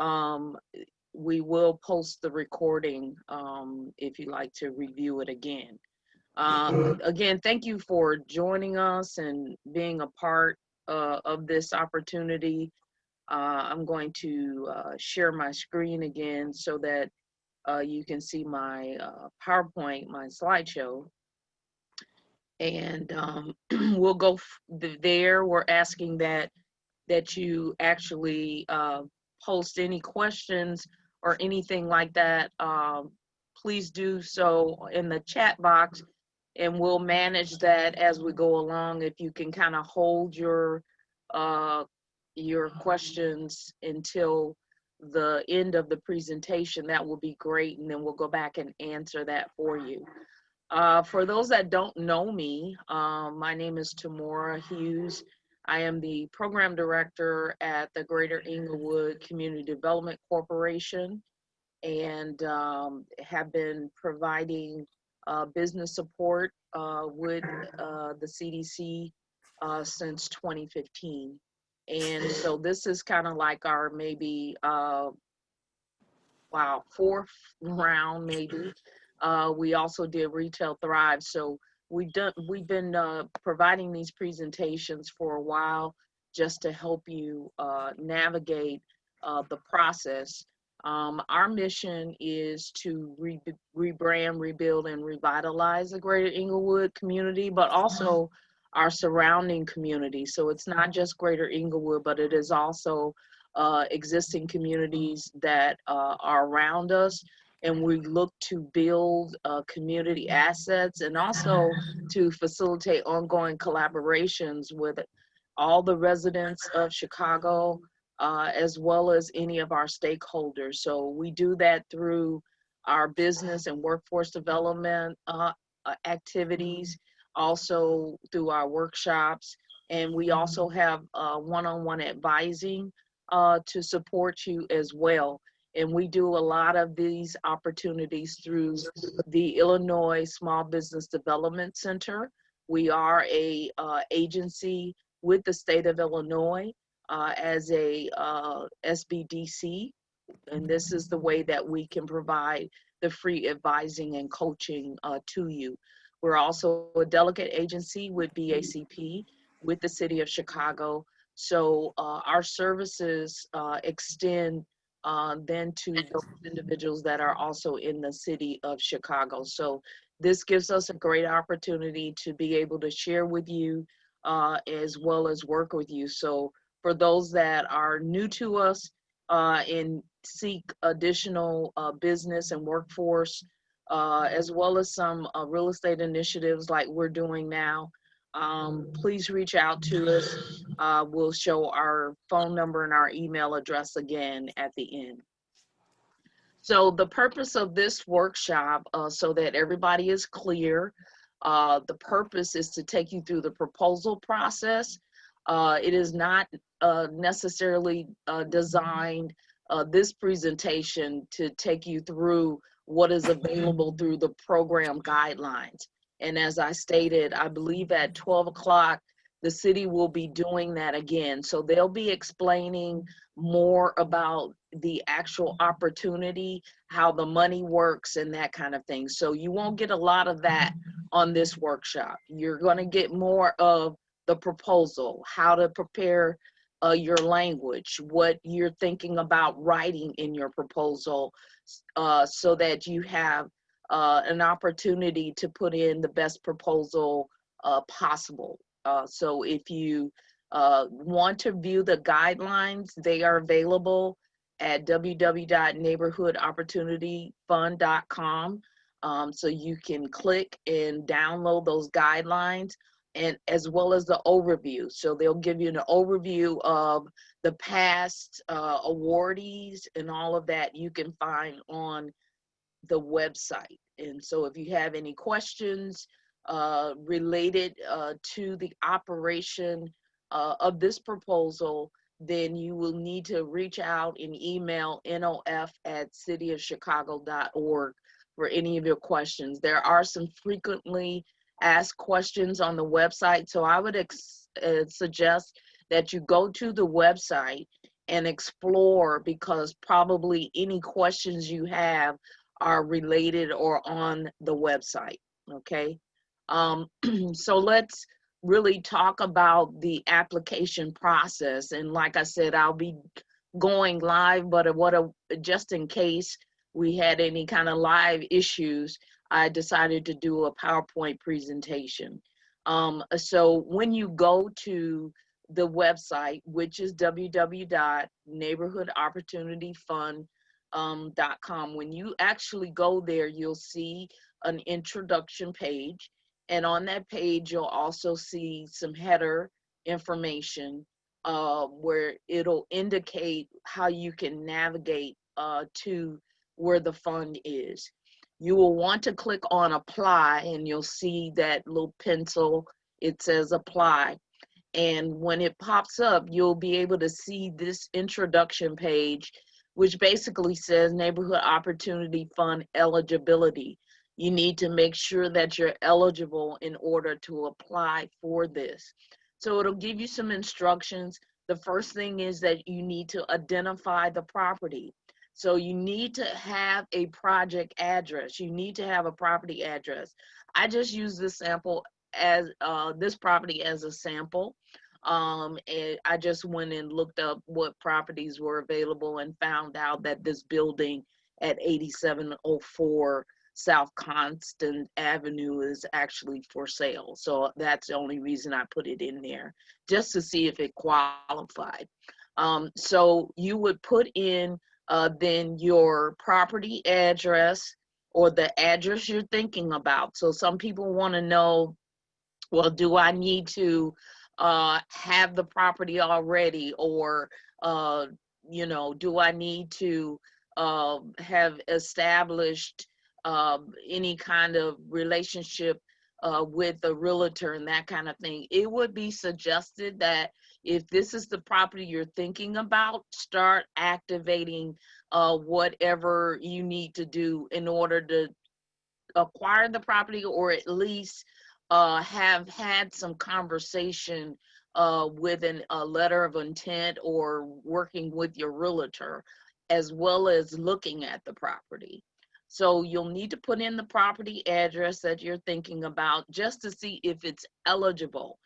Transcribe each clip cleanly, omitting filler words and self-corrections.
Um, we will post the recording if you'd like to review it again. Again, thank you for joining us and being a part of this opportunity. I'm going to share my screen again so that you can see my PowerPoint, my slideshow. And we'll go there. We're asking that you actually post any questions or anything like that. Please do so in the chat box, and we'll manage that as we go along. If you can kind of hold your questions until the end of the presentation, that will be great, and then we'll go back and answer that for you. For those that don't know me, my name is Tamora Hughes. I am the program director at the Greater Englewood Community Development Corporation, and have been providing business support with the CDC since 2015. And so this is kind of like our maybe, fourth round maybe. We also did Retail Thrive. So we've been providing these presentations for a while just to help you navigate the process. Our mission is to rebrand, rebuild, and revitalize the Greater Englewood community, but also our surrounding community. So it's not just Greater Englewood, but it is also existing communities that are around us. And we look to build community assets and also to facilitate ongoing collaborations with all the residents of Chicago, as well as any of our stakeholders. So we do that through our business and workforce development activities, also through our workshops, and we also have one-on-one advising to support you as well. And we do a lot of these opportunities through the Illinois Small Business Development Center. We are a agency with the state of Illinois as a SBDC, and this is the way that we can provide the free advising and coaching to you. We're also a delegate agency with BACP with the city of Chicago. So our services extend then to those individuals that are also in the city of Chicago. So this gives us a great opportunity to be able to share with you as well as work with you. So for those that are new to us and seek additional business and workforce, as well as some real estate initiatives like we're doing now, please reach out to us. We'll show our phone number and our email address again at the end. So the purpose of this workshop, so that everybody is clear, the purpose is to take you through the proposal process. It is not necessarily designed, this presentation, to take you through what is available through the program guidelines. And as I stated, I believe at 12 o'clock, the city will be doing that again. So they'll be explaining more about the actual opportunity, how the money works and that kind of thing. So you won't get a lot of that on this workshop. You're gonna get more of the proposal, how to prepare your language, what you're thinking about writing in your proposal, so that you have an opportunity to put in the best proposal possible. So if you want to view the guidelines, they are available at www.neighborhoodopportunityfund.com. So you can click and download those guidelines, and as well as the overview. So they'll give you an overview of the past awardees and all of that you can find on the website. And so if you have any questions related to the operation of this proposal, then you will need to reach out and email nof@cityofchicago.org for any of your questions. There are some frequently asked questions on the website, so I would suggest that you go to the website and explore, because probably any questions you have are related or on the website. Okay. So let's really talk about the application process. And like I said, I'll be going live, but just in case we had any kind of live issues, I decided to do a PowerPoint presentation. So when you go to the website, which is www.neighborhoodopportunityfund.com, when you actually go there, you'll see an introduction page. And on that page, you'll also see some header information where it'll indicate how you can navigate to where the fund is. You will want to click on apply, and you'll see that little pencil. It says apply. And when it pops up, you'll be able to see this introduction page, which basically says Neighborhood Opportunity Fund eligibility. You need to make sure that you're eligible in order to apply for this. So it'll give you some instructions. The first thing is that you need to identify the property. So you need to have a project address. You need to have a property address. I just use this sample as this property as a sample. And I just went and looked up what properties were available and found out that this building at 8704 South Constant Avenue is actually for sale. So that's the only reason I put it in there, just to see if it qualified. So you would put in then your property address or the address you're thinking about. So some people want to know, well, do I need to have the property already, or do I need to have established any kind of relationship with a realtor and that kind of thing? It would be suggested that if this is the property you're thinking about, start activating whatever you need to do in order to acquire the property, or at least have had some conversation with a letter of intent, or working with your realtor, as well as looking at the property. So you'll need to put in the property address that you're thinking about, just to see if it's eligible.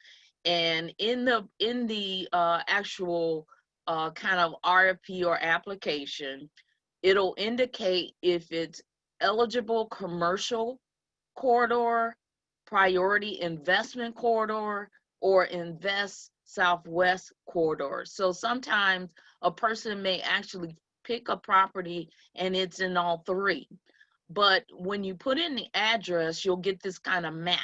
And in the actual kind of RFP or application, it'll indicate if it's eligible commercial corridor, priority investment corridor, or invest southwest corridor. So sometimes a person may actually pick a property and it's in all three. But when you put in the address, you'll get this kind of map,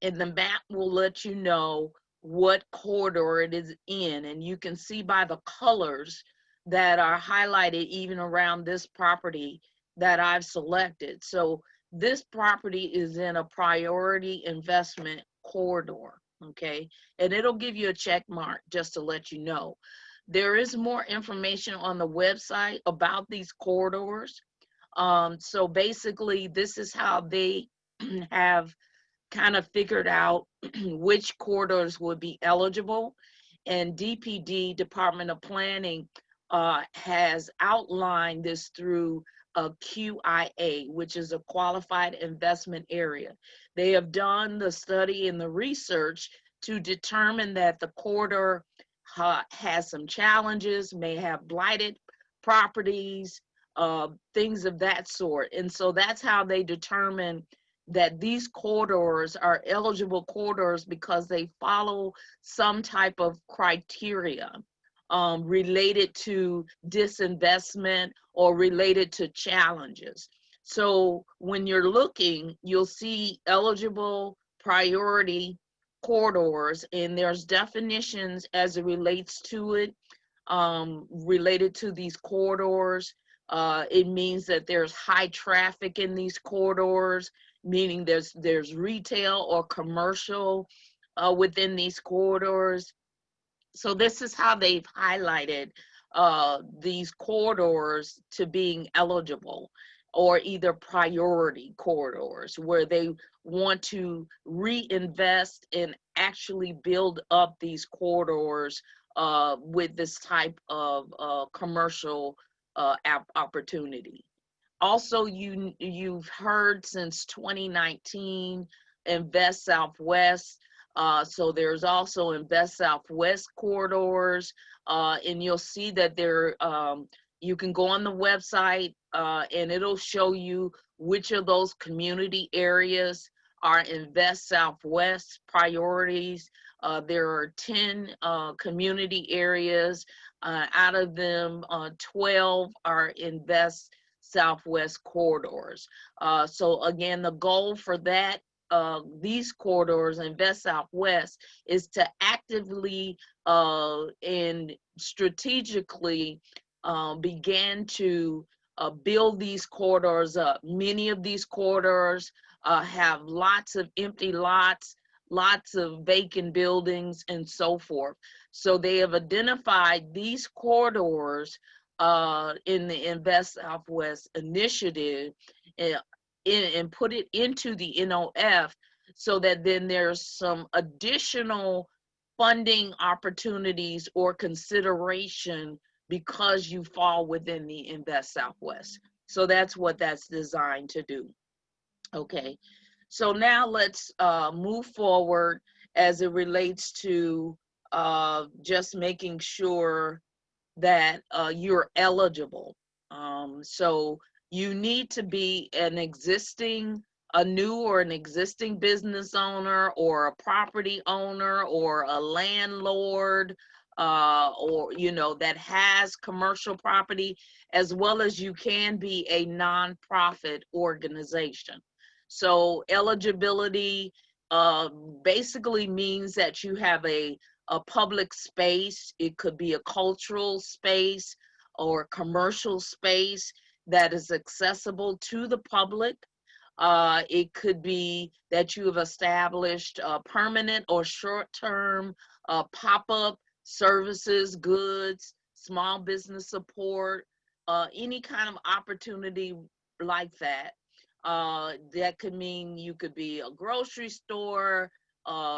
and the map will let you know what corridor it is in. And you can see by the colors that are highlighted even around this property that I've selected. So this property is in a priority investment corridor, okay? And it'll give you a check mark just to let you know. There is more information on the website about these corridors. So basically, this is how they have kind of figured out which corridors would be eligible. And DPD, Department of Planning, has outlined this through a QIA, which is a qualified investment area. They have done the study and the research to determine that the corridor has some challenges, may have blighted properties, things of that sort. And so that's how they determine that these corridors are eligible corridors, because they follow some type of criteria related to disinvestment or related to challenges. So when you're looking, you'll see eligible priority corridors, and there's definitions as it relates to it, related to these corridors. It means that there's high traffic in these corridors, meaning there's retail or commercial within these corridors. So this is how they've highlighted these corridors to being eligible, or either priority corridors, where they want to reinvest and actually build up these corridors with this type of commercial opportunity. Also, you've heard since 2019, Invest Southwest. So there's also Invest Southwest corridors, and you'll see that you can go on the website and it'll show you which of those community areas are Invest Southwest priorities. There are 10 community areas. Out of them, 12 are Invest Southwest corridors. So again, the goal for these corridors, Invest Southwest, is to actively and strategically begin to build these corridors up. Many of these corridors have lots of empty lots, lots of vacant buildings, and so forth. So they have identified these corridors in the Invest Southwest initiative and put it into the NOF, so that then there's some additional funding opportunities or consideration because you fall within the Invest Southwest. So that's what that's designed to do. Okay, so now let's move forward as it relates to just making sure that you're eligible. So you need to be a new or an existing business owner, or a property owner, or a landlord, or that has commercial property, as well as you can be a nonprofit organization. So eligibility basically means that you have a public space. It could be a cultural space or commercial space that is accessible to the public. It could be that you have established permanent or short-term pop-up services, goods, small business support, any kind of opportunity like that. That could mean you could be a grocery store,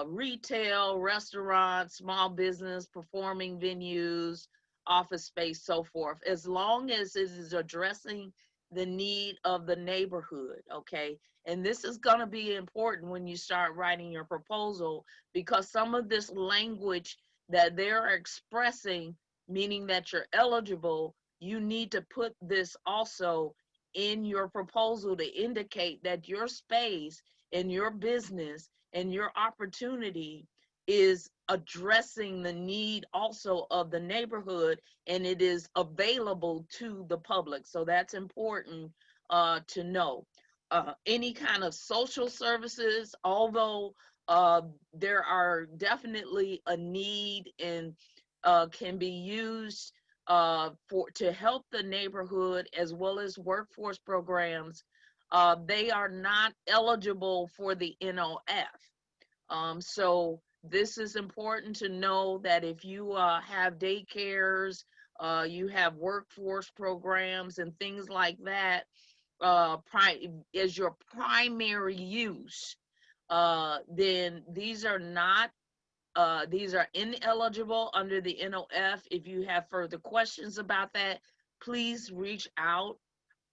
retail, restaurant, small business, performing venues, office space, so forth, as long as it is addressing the need of the neighborhood. Okay, and this is going to be important when you start writing your proposal, because some of this language that they're expressing, meaning that you're eligible, you need to put this also in your proposal to indicate that your space and your business and your opportunity is addressing the need also of the neighborhood, and it is available to the public. So that's important to know. Any kind of social services, although there are definitely a need and can be used to help the neighborhood, as well as workforce programs, they are not eligible for the NOF. So this is important to know, that if you have daycares, you have workforce programs and things like that as your primary use, then these are ineligible under the NOF. If you have further questions about that, please reach out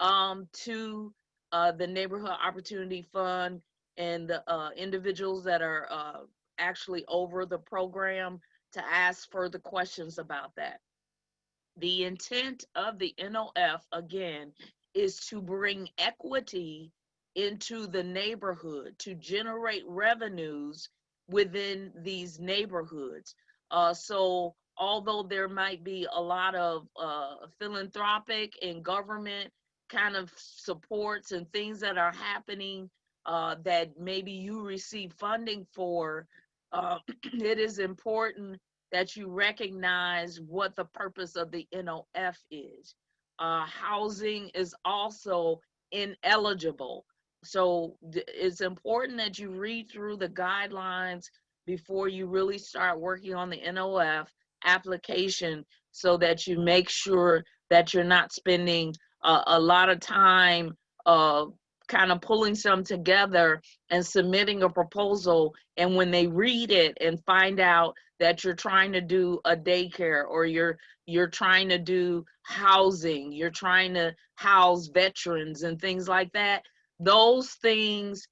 to the Neighborhood Opportunity Fund and the individuals that are actually over the program to ask further questions about that. The intent of the NOF, again, is to bring equity into the neighborhood, to generate revenues within these neighborhoods. So although there might be a lot of philanthropic and government kind of supports and things that are happening that maybe you receive funding for, it is important that you recognize what the purpose of the NOF is. Housing is also ineligible. So it's important that you read through the guidelines before you really start working on the NOF application, so that you make sure that you're not spending a lot of time kind of pulling some together and submitting a proposal. And when they read it and find out that you're trying to do a daycare, or you're trying to do housing, you're trying to house veterans and things like that, those things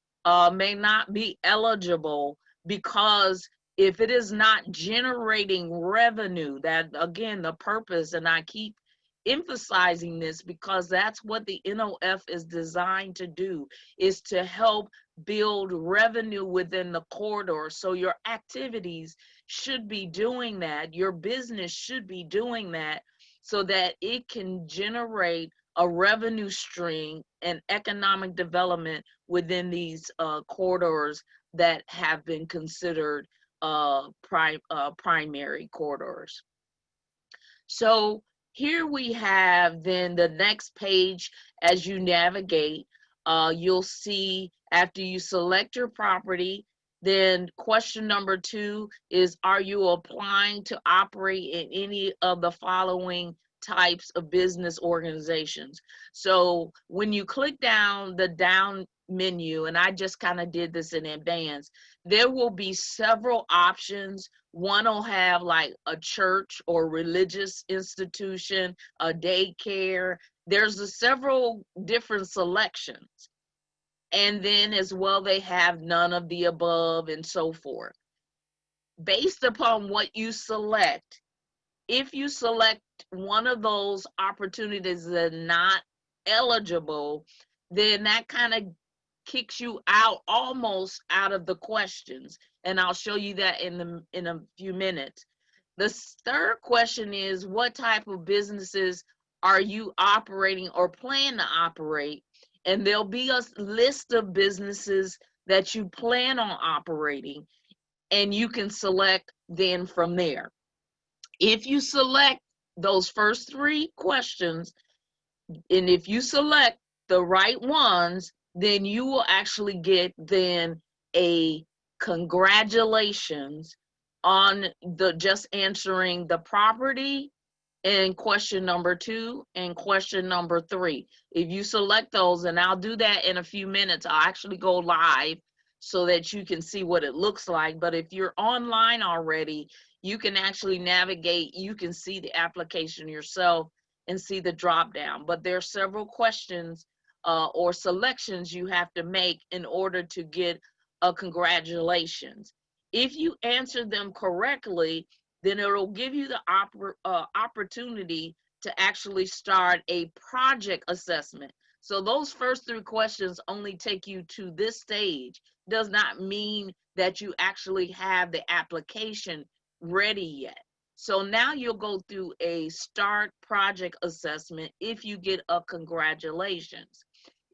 may not be eligible, because if it is not generating revenue, that again, the purpose, and I keep emphasizing this because that's what the NOF is designed to do, is to help build revenue within the corridor. So your activities should be doing that, your business should be doing that, so that it can generate a revenue stream and economic development within these corridors that have been considered primary corridors. So here we have then the next page. As you navigate, you'll see after you select your property, then question number 2 is, are you applying to operate in any of the following types of business organizations? So when you click down the down menu, and I just kind of did this in advance, there will be several options. One will have like a church or religious institution, a daycare. There's several different selections. And then as well, they have none of the above and so forth. Based upon what you select, if you select one of those opportunities that are not eligible, then that kind of kicks you out, almost out of the questions. And I'll show you that in a few minutes. The third question is, what type of businesses are you operating or plan to operate? And there'll be a list of businesses that you plan on operating, and you can select then from there. If you select those first 3 questions, and if you select the right ones, then you will actually get then a congratulations on the just answering the property and question number 2 and question number 3. If you select those, and I'll do that in a few minutes, I'll actually go live so that you can see what it looks like. But if you're online already, you can actually navigate, you can see the application yourself and see the drop down. But there are several questions or selections you have to make in order to get a congratulations. If you answer them correctly, then it'll give you the opportunity to actually start a project assessment. So those first 3 questions only take you to this stage. Does not mean that you actually have the application ready yet. So now you'll go through a start project assessment if you get a congratulations.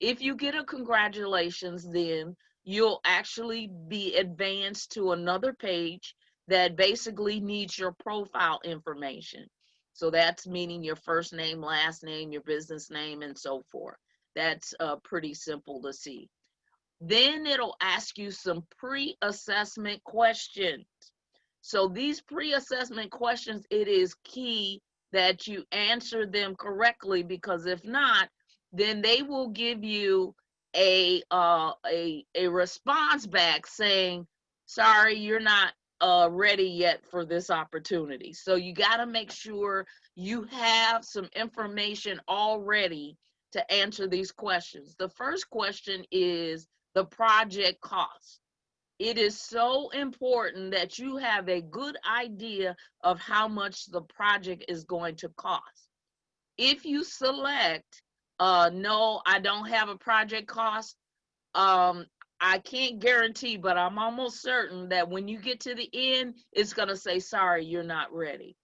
If you get a congratulations, then you'll actually be advanced to another page that basically needs your profile information. So that's meaning your first name, last name, your business name, and so forth. That's pretty simple to see. Then it'll ask you some pre-assessment questions. So these pre-assessment questions, it is key that you answer them correctly, because if not, then they will give you a response back saying, sorry, you're not ready yet for this opportunity. So you got to make sure you have some information already to answer these questions. The first question is the project cost. It is so important that you have a good idea of how much the project is going to cost. If you select, no, I don't have a project cost, I can't guarantee, but I'm almost certain that when you get to the end, it's going to say, sorry, you're not ready.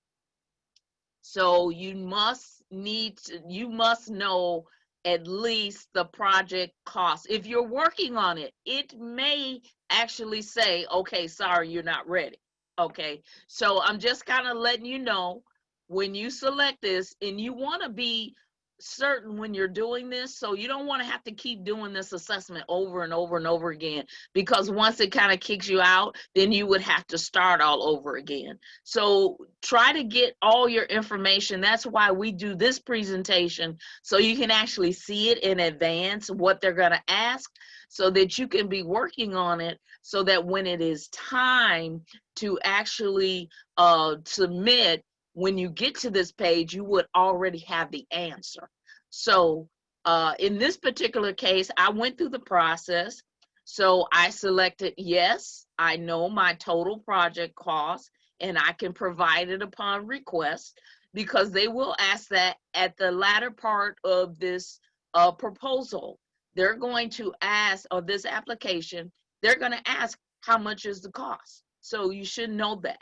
So you must know at least the project cost. If you're working on it, it may actually say, okay, sorry, you're not ready. Okay, so I'm just kind of letting you know, when you select this and you want to be certain when you're doing this, so you don't want to have to keep doing this assessment over and over and over again, because once it kind of kicks you out, then you would have to start all over again. So try to get all your information. That's why we do this presentation, so you can actually see it in advance, what they're going to ask, so that you can be working on it, so that when it is time to actually submit, when you get to this page, you would already have the answer. So in this particular case, I went through the process. So I selected, yes, I know my total project cost, and I can provide it upon request, because they will ask that at the latter part of this proposal. They're going to ask, or this application, they're going to ask how much is the cost. So you should know that.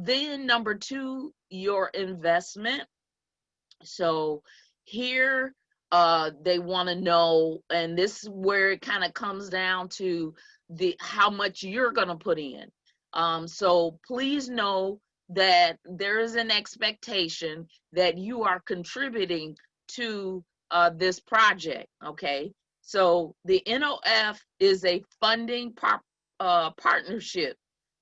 Then number two, your investment. So here they want to know, and this is where it kind of comes down to the how much you're going to put in. So please know that there is an expectation that you are contributing to this project. Okay, so the NOF is a funding partnership.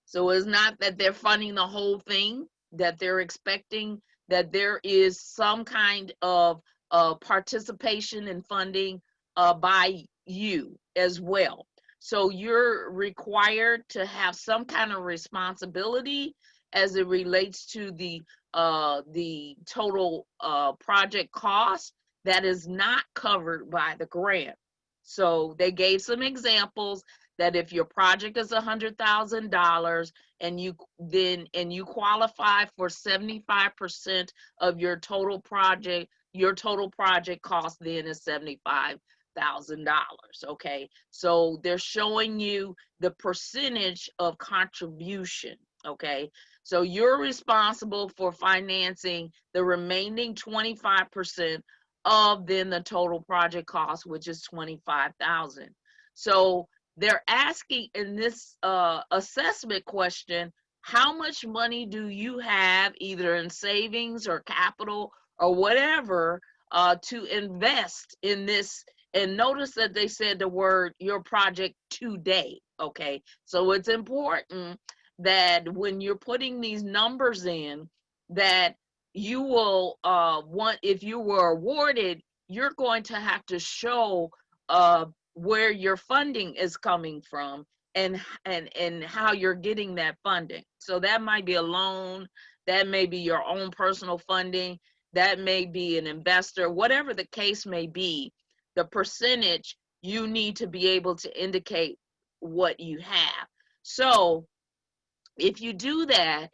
So it's not that they're funding the whole thing, that they're expecting that there is some kind of participation in funding by you as well. So you're required to have some kind of responsibility as it relates to the total project cost that is not covered by the grant. So they gave some examples that if your project is $100,000 and you qualify for 75% of your total project cost then is $75,000. Okay, so they're showing you the percentage of contribution. Okay, so you're responsible for financing the remaining 25% of then the total project cost, which is $25,000. So they're asking in this assessment question, how much money do you have either in savings or capital or whatever to invest in this? And notice that they said the word your project today. Okay, so it's important that when you're putting these numbers in, that you will want, if you were awarded, you're going to have to show where your funding is coming from, and how you're getting that funding. So that might be a loan, that may be your own personal funding, that may be an investor, whatever the case may be, the percentage, you need to be able to indicate what you have. So if you do that,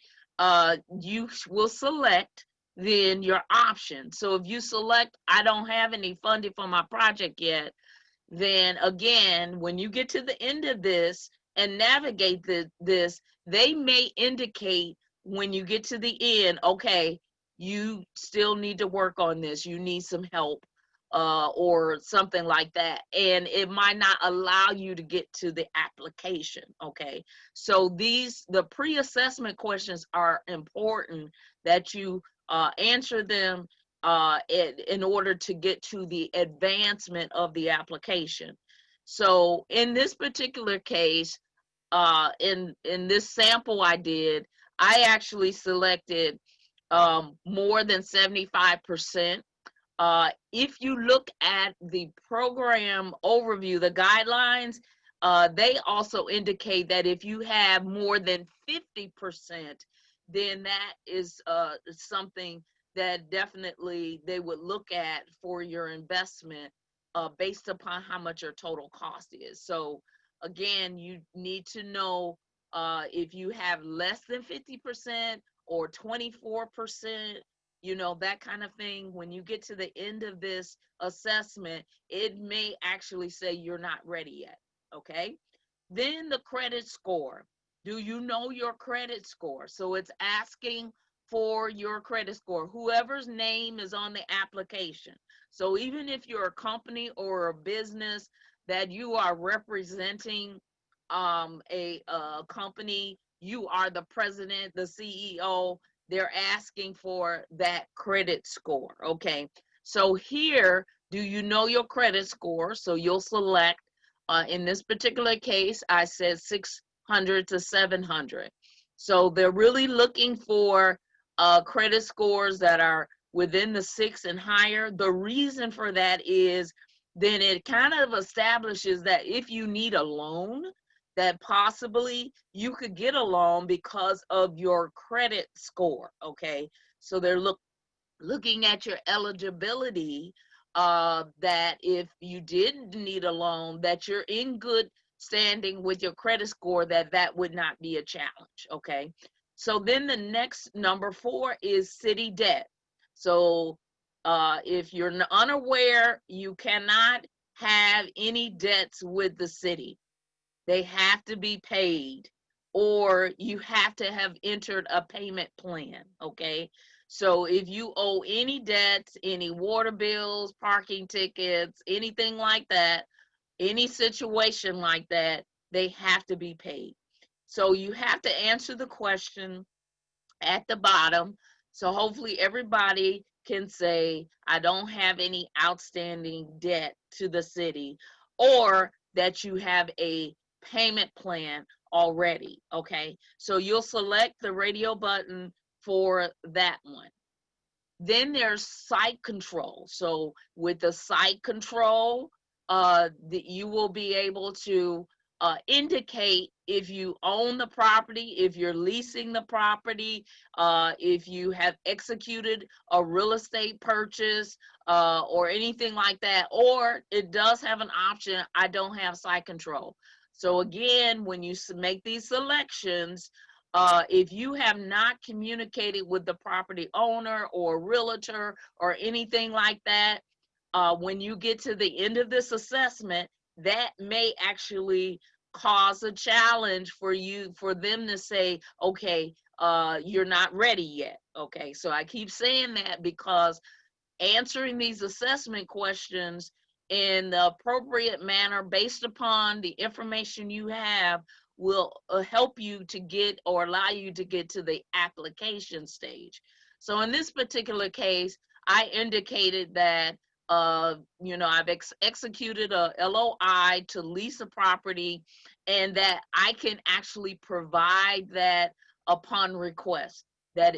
you will select then your option. So if you select, I don't have any funding for my project yet, then again, when you get to the end of this and navigate this, they may indicate when you get to the end, okay, you still need to work on this, you need some help, or something like that. And it might not allow you to get to the application. Okay, so the pre-assessment questions are important that you answer them in order to get to the advancement of the application. So in this particular case, in this sample I did, I actually selected more than 75%. If you look at the program overview, the guidelines, they also indicate that if you have more than 50%, then that is something that definitely they would look at for your investment based upon how much your total cost is. So again, you need to know if you have less than 50% or 24%, you know, that kind of thing. When you get to the end of this assessment, it may actually say you're not ready yet. Okay, then the credit score. Do you know your credit score? So it's asking for your credit score, whoever's name is on the application. So even if you're a company or a business that you are representing, a company, you are the president, the CEO, they're asking for that credit score. Okay, So here, do you know your credit score? So you'll select, in this particular case, I said 600 to 700. So they're really looking for credit scores that are within the 6 and higher. The reason for that is then it kind of establishes that if you need a loan, that possibly you could get a loan because of your credit score, okay? So they're looking at your eligibility, that if you didn't need a loan, that you're in good standing with your credit score, that would not be a challenge, okay? So then the next number 4 is city debt. So if you're unaware, you cannot have any debts with the city. They have to be paid, or you have to have entered a payment plan, okay? So if you owe any debts, any water bills, parking tickets, anything like that, any situation like that, they have to be paid. So you have to answer the question at the bottom. So hopefully everybody can say, I don't have any outstanding debt to the city, or that you have a payment plan already, okay? So you'll select the radio button for that one. Then there's site control. So with the site control, you will be able to indicate if you own the property, if you're leasing the property, if you have executed a real estate purchase, or anything like that. Or it does have an option, I don't have site control. So again, when you make these selections, if you have not communicated with the property owner or realtor or anything like that, when you get to the end of this assessment, that may actually cause a challenge for you, for them to say, okay, you're not ready yet. Okay, so I keep saying that because answering these assessment questions in the appropriate manner based upon the information you have will help you to get, or allow you to get to the application stage. So in this particular case, I indicated that I've executed a LOI to lease a property, and that I can actually provide that upon request, that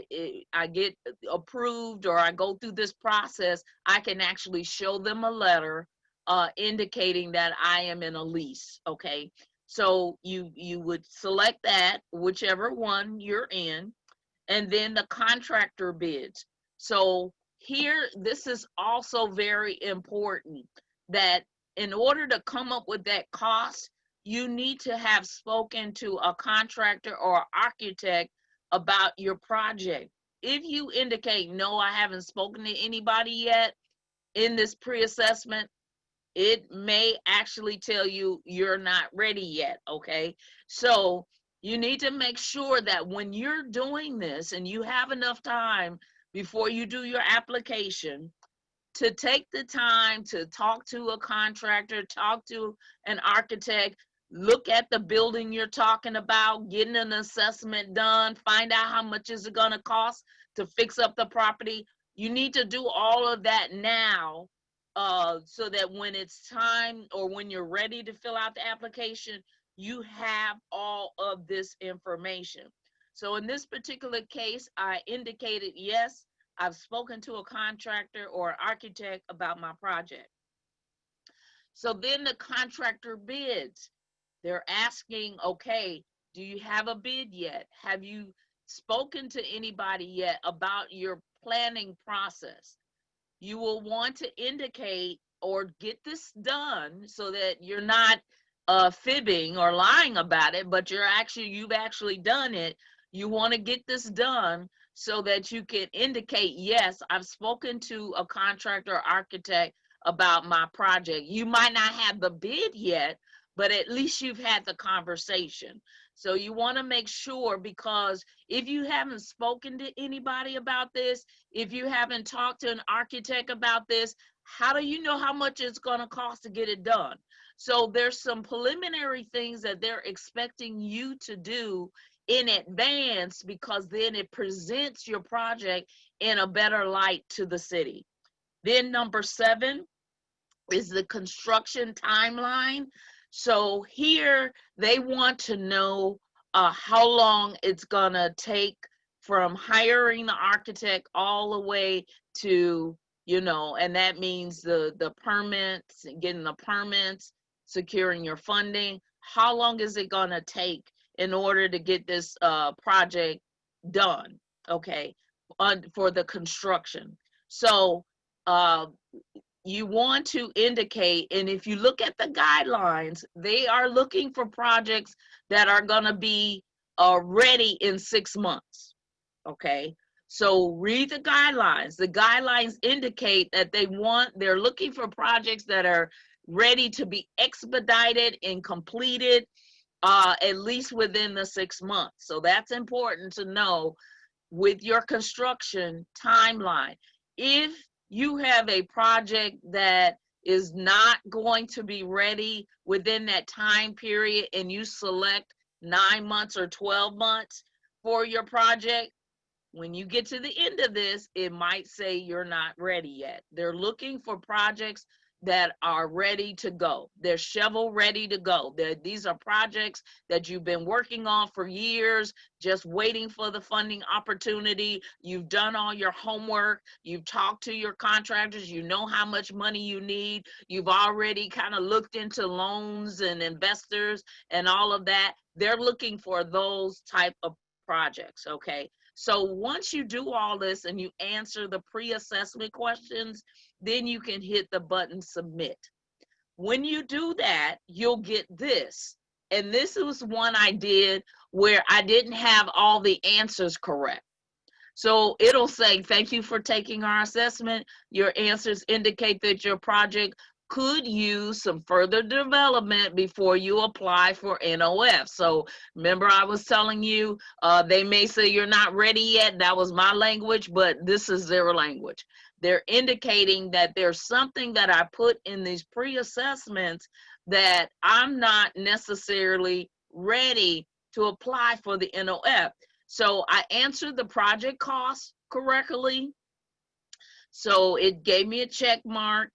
I get approved or I go through this process, I can actually show them a letter indicating that I am in a lease, okay? So you would select that, whichever one you're in, and then the contractor bids. So here, this is also very important, that in order to come up with that cost, you need to have spoken to a contractor or architect about your project. If you indicate, no, I haven't spoken to anybody yet in this pre-assessment, it may actually tell you you're not ready yet, okay? So you need to make sure that when you're doing this and you have enough time before you do your application, to take the time to talk to a contractor, talk to an architect, look at the building you're talking about, getting an assessment done, find out how much is it going to cost to fix up the property. You need to do all of that now, so that when it's time, or when you're ready to fill out the application, you have all of this information. So in this particular case, I indicated, yes, I've spoken to a contractor or architect about my project. So then the contractor bids, they're asking, okay, do you have a bid yet? Have you spoken to anybody yet about your planning process? You will want to indicate or get this done so that you're not fibbing or lying about it, but you've actually done it. You want to get this done so that you can indicate, yes, I've spoken to a contractor or architect about my project. You might not have the bid yet, but at least you've had the conversation. So you want to make sure, because if you haven't spoken to anybody about this, if you haven't talked to an architect about this, how do you know how much it's going to cost to get it done? So there's some preliminary things that they're expecting you to do in advance, because then it presents your project in a better light to the city. Then number 7 is the construction timeline. So here they want to know how long it's gonna take from hiring the architect all the way to, and that means the permits, getting the permits, securing your funding. How long is it gonna take in order to get this project done? Okay, for the construction. So uh, you want to indicate, and if you look at the guidelines, they are looking for projects that are going to be ready in 6 months. Okay, so read the guidelines. The guidelines indicate that they're looking for projects that are ready to be expedited and completed at least within the 6 months. So that's important to know with your construction timeline. If you have a project that is not going to be ready within that time period and you select 9 months or 12 months for your project, when you get to the end of this, it might say you're not ready yet. They're looking for projects that are ready to go. They're shovel ready to go. These are projects that you've been working on for years, just waiting for the funding opportunity. You've done all your homework. You've talked to your contractors. You know how much money you need. You've already kind of looked into loans and investors and all of that. They're looking for those type of projects, okay? So once you do all this and you answer the pre-assessment questions, then you can hit the button submit. When you do that, you'll get this. And this was one I did where I didn't have all the answers correct. So it'll say, thank you for taking our assessment. Your answers indicate that your project could use some further development before you apply for NOF. So remember I was telling you, they may say you're not ready yet. That was my language, but this is their language. They're indicating that there's something that I put in these pre-assessments that I'm not necessarily ready to apply for the NOF. So I answered the project cost correctly. So it gave me a check mark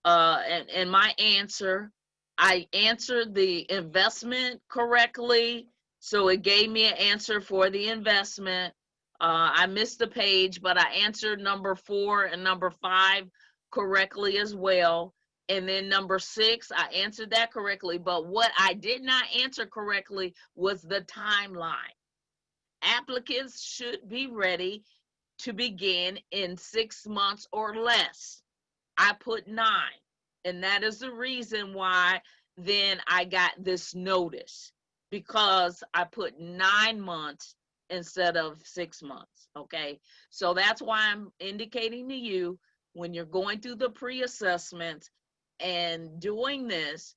and my answer. I answered the investment correctly. So it gave me an answer for the investment. I missed the page, but I answered number 4 and number 5 correctly as well. And then number 6, I answered that correctly. But what I did not answer correctly was the timeline. Applicants should be ready to begin in 6 months or less. I put 9, and that is the reason why then I got this notice, because I put 9 months instead of 6 months, okay? So that's why I'm indicating to you, when you're going through the pre-assessments and doing this,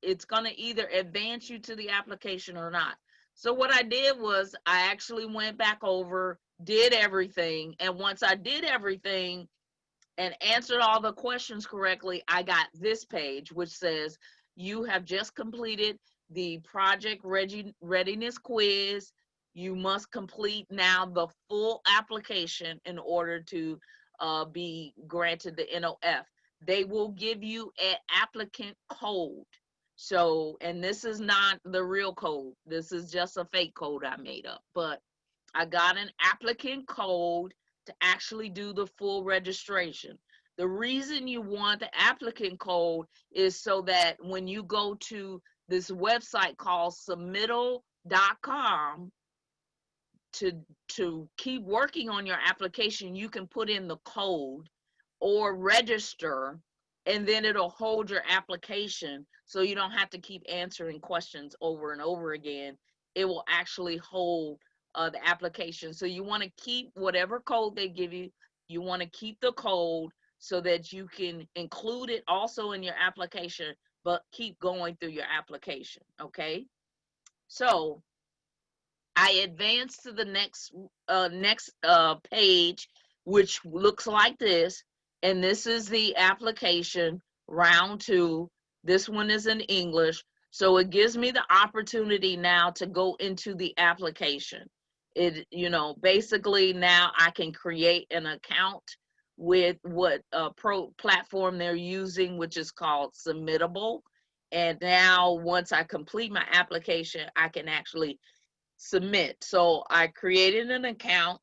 it's gonna either advance you to the application or not. So what I did was I actually went back over, did everything, and once I did everything and answered all the questions correctly, I got this page which says you have just completed the project readiness quiz. You must complete now the full application in order to be granted the NOF. They will give you an applicant code. So, and this is not the real code. This is just a fake code I made up. But I got an applicant code to actually do the full registration. The reason you want the applicant code is so that when you go to this website called submittal.com to keep working on your application, you can put in the code or register, and then it'll hold your application so you don't have to keep answering questions over and over again. It will actually hold the application. So you want to keep whatever code they give you. You want to keep the code so that you can include it also in your application, but keep going through your application, okay? So I advanced to the next page, which looks like this, and this is the application, round 2. This one is in English, so it gives me the opportunity now to go into the application. It, basically now I can create an account with what platform they're using, which is called Submittable. And now once I complete my application, I can actually submit. So I created an account,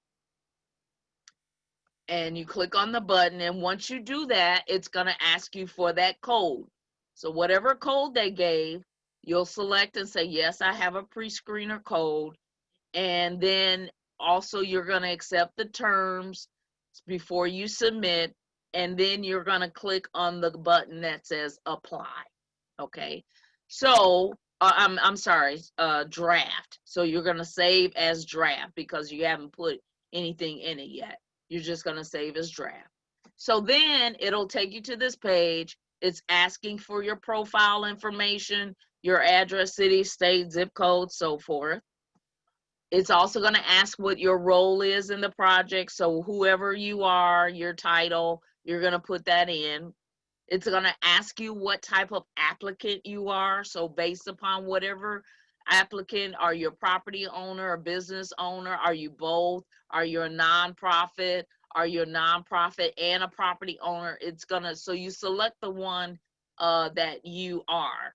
and you click on the button, and once you do that, it's going to ask you for that code. So whatever code they gave, you'll select and say, yes, I have a pre-screener code. And then also you're going to accept the terms before you submit, and then you're going to click on the button that says apply. Okay, so I'm sorry, draft. So you're going to save as draft because you haven't put anything in it yet. You're just going to save as draft. So then it'll take you to this page. It's asking for your profile information, your address, city, state, zip code, so forth. It's also going to ask what your role is in the project. So whoever you are, your title, you're going to put that in. It's going to ask you what type of applicant you are. So based upon whatever applicant, are you a property owner, a business owner? Are you both? Are you a nonprofit? Are you a nonprofit and a property owner? It's going to, so you select the one that you are.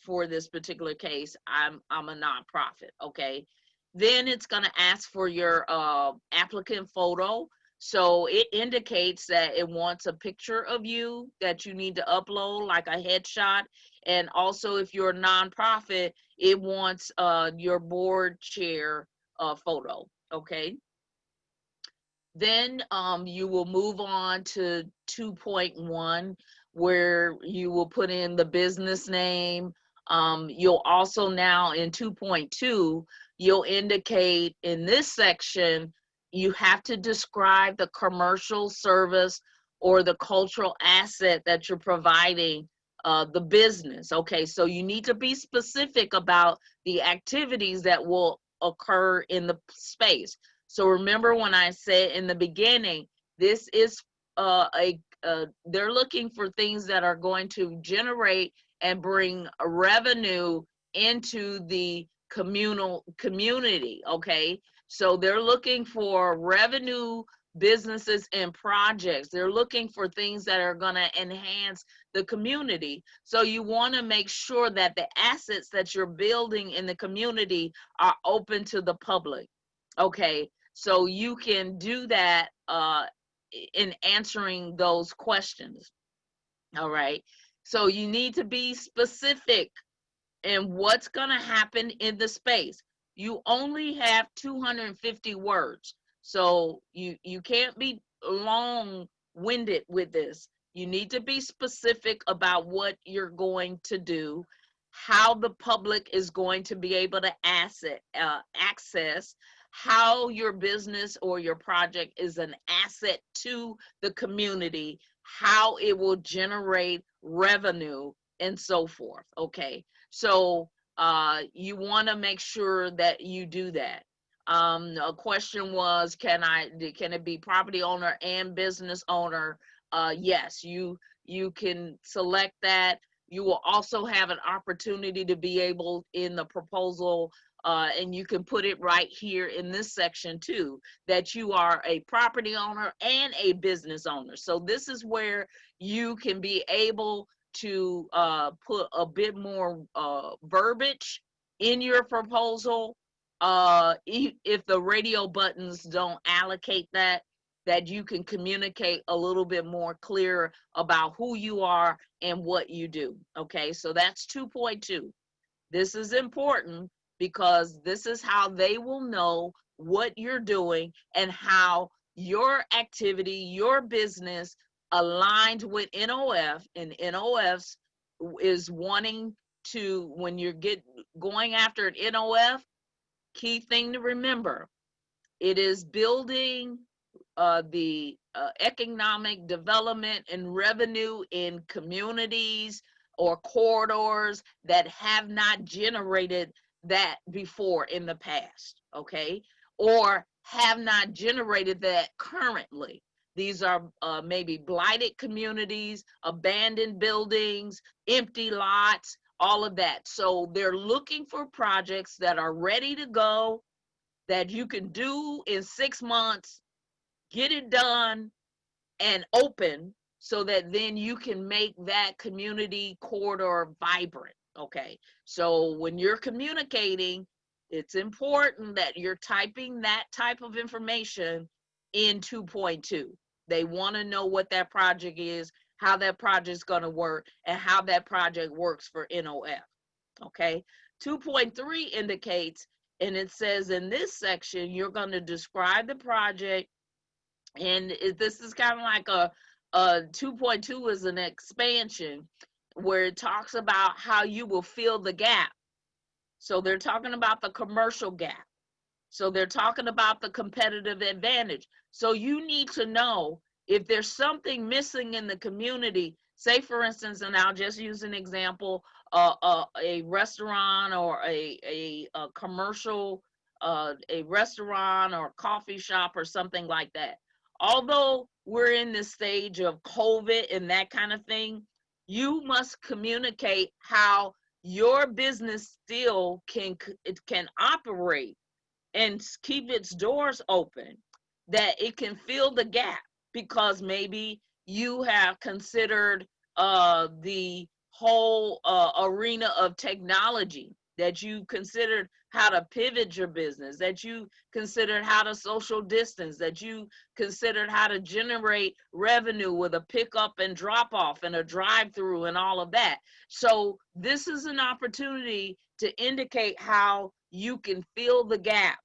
For this particular case, I'm a nonprofit, okay? Then it's going to ask for your applicant photo. So it indicates that it wants a picture of you that you need to upload, like a headshot. And also, if you're a nonprofit, it wants your board chair photo, okay? Then you will move on to 2.1, where you will put in the business name. You'll also now in 2.2, you'll indicate in this section, you have to describe the commercial service or the cultural asset that you're providing the business. Okay, so you need to be specific about the activities that will occur in the space. So remember when I said in the beginning, this is they're looking for things that are going to generate and bring revenue into the community, okay? So they're looking for revenue businesses and projects. They're looking for things that are going to enhance the community. So you want to make sure that the assets that you're building in the community are open to the public. Okay, so you can do that in answering those questions. All right, so you need to be specific in what's going to happen in the space. You only have 250 words, so you can't be long-winded with this. You need to be specific about what you're going to do, how the public is going to be able to access, how your business or your project is an asset to the community, how it will generate revenue, and so forth. Okay, so you want to make sure that you do that. A question was, can it be property owner and business owner? Yes, you can select that. You will also have an opportunity to be able in the proposal, and you can put it right here in this section too, that you are a property owner and a business owner. So this is where you can be able to put a bit more verbiage in your proposal. If the radio buttons don't allocate that, you can communicate a little bit more clear about who you are and what you do. Okay, so that's 2.2. This is important because this is how they will know what you're doing and how your activity, your business aligned with NOF, and NOFs is wanting to, when you're going after an NOF, key thing to remember, it is building the economic development and revenue in communities or corridors that have not generated that before in the past, okay? Or have not generated that currently. These are maybe blighted communities, abandoned buildings, empty lots, all of that. So they're looking for projects that are ready to go, that you can do in 6 months, get it done, and open, so that then you can make that community corridor vibrant. Okay, so when you're communicating, it's important that you're typing that type of information in 2.2. They want to know what that project is, how that project's going to work, and how that project works for NOF. Okay, 2.3 indicates, and it says in this section, you're going to describe the project. And this is kind of like a 2.2 is an expansion where it talks about how you will fill the gap. So they're talking about the commercial gap. So they're talking about the competitive advantage. So you need to know if there's something missing in the community. Say, for instance, and I'll just use an example, a restaurant or a commercial, a restaurant or coffee shop or something like that. Although we're in this stage of COVID and that kind of thing, you must communicate how your business still can operate and keep its doors open, that it can fill the gap, because maybe you have considered the whole arena of technology, that you considered how to pivot your business, that you considered how to social distance, that you considered how to generate revenue with a pickup and drop off and a drive-through and all of that. So this is an opportunity to indicate how you can fill the gap.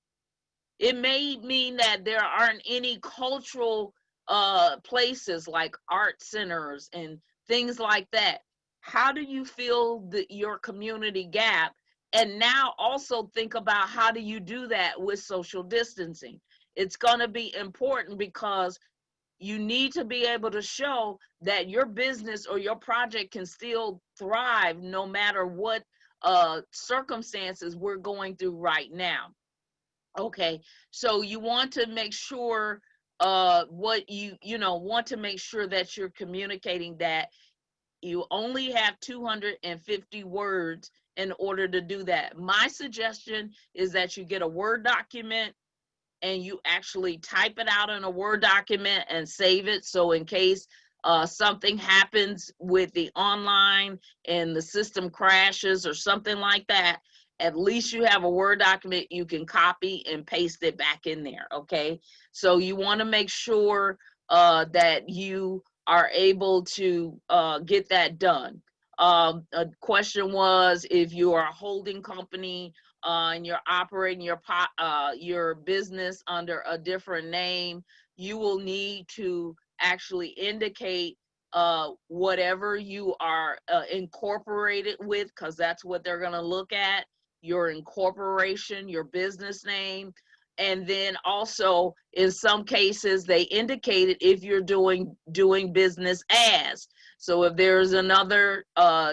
It may mean that there aren't any cultural places like art centers and things like that. How do you fill your community gap? And now also think about, how do you do that with social distancing? It's going to be important, because you need to be able to show that your business or your project can still thrive no matter what circumstances we're going through right now. Okay, so you want to make sure what you know want to make sure that you're communicating that you only have 250 words in order to do that. My suggestion is that you get a Word document and you actually type it out in a Word document and save it, so in case something happens with the online and the system crashes or something like that, at least you have a Word document you can copy and paste it back in there. Okay, so you want to make sure that you are able to get that done. A question was, if you are a holding company and you're operating your business under a different name, you will need to actually indicate whatever you are incorporated with, because that's what they're going to look at, your incorporation, your business name. And then also, in some cases, they indicated if you're doing business as. So if there's another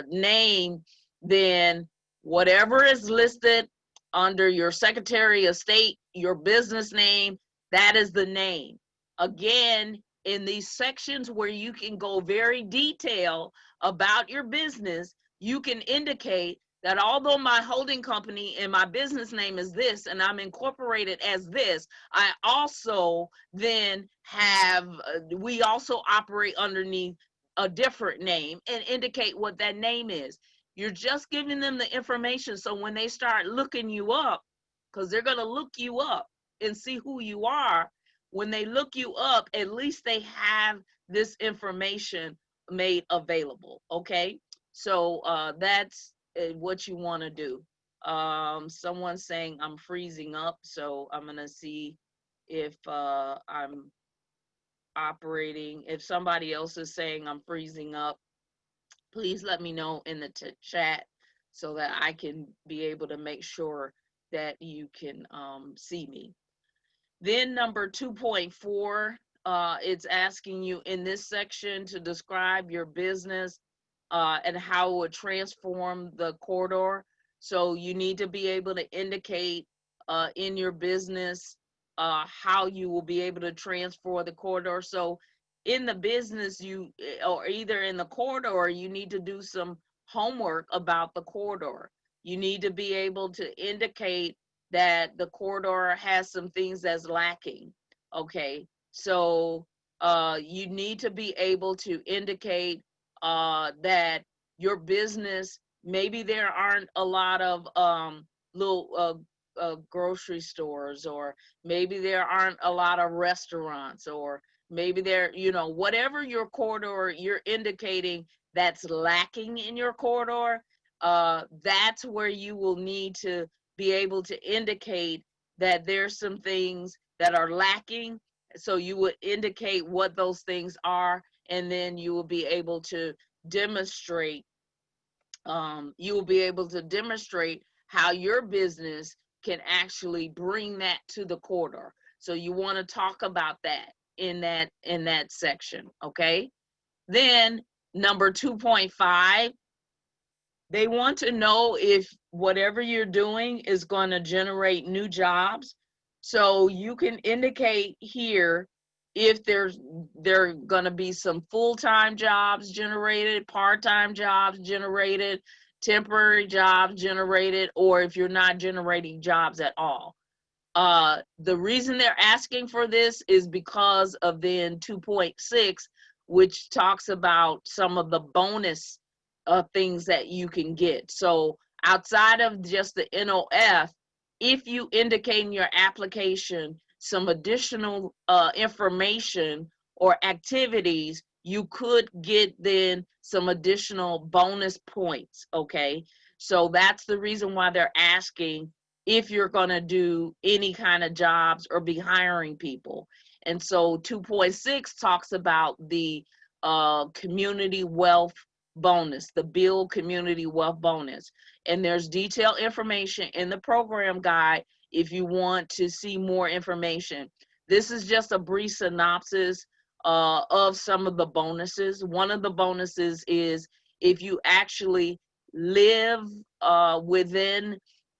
name, then whatever is listed under your Secretary of State, your business name, that is the name. Again, in these sections where you can go very detailed about your business, you can indicate that although my holding company and my business name is this and I'm incorporated as this, I also then have, we also operate underneath a different name, and indicate what that name is. You're just giving them the information, so when they start looking you up, because they're going to look you up and see who you are, when they look you up, at least they have this information made available. Okay, so that's what you want to do. Someone's saying I'm freezing up, so I'm going to see if I'm operating. If somebody else is saying I'm freezing up, please let me know in the chat so that I can be able to make sure that you can see me. Then number 2.4, it's asking you in this section to describe your business and how it would transform the corridor. So you need to be able to indicate in your business how you will be able to transform the corridor. So in the business, or either in the corridor, you need to do some homework about the corridor. You need to be able to indicate that the corridor has some things that's lacking. Okay, so You need to be able to indicate that your business, maybe there aren't a lot of little grocery stores, or maybe there aren't a lot of restaurants, or maybe there, you know, whatever your corridor you're indicating that's lacking in your corridor, that's where you will need to be able to indicate that there's some things that are lacking. So you would indicate what those things are, and then you will be able to demonstrate, how your business can actually bring that to the corridor. So you want to talk about that in that section, okay? Then number 2.5, they want to know if whatever you're doing is going to generate new jobs. So you can indicate here if there are going to be some full-time jobs generated, part-time jobs generated, temporary jobs generated, or if you're not generating jobs at all. The reason they're asking for this is because of then 2.6, which talks about some of the bonus things that you can get. So outside of just the NOF, if you indicate in your application some additional information or activities, you could get then some additional bonus points, okay? So that's the reason why they're asking if you're going to do any kind of jobs or be hiring people. And so 2.6 talks about the community wealth bonus, the build community wealth bonus. And there's detailed information in the program guide if you want to see more information. This is just a brief synopsis of some of the bonuses. One of the bonuses is if you actually live within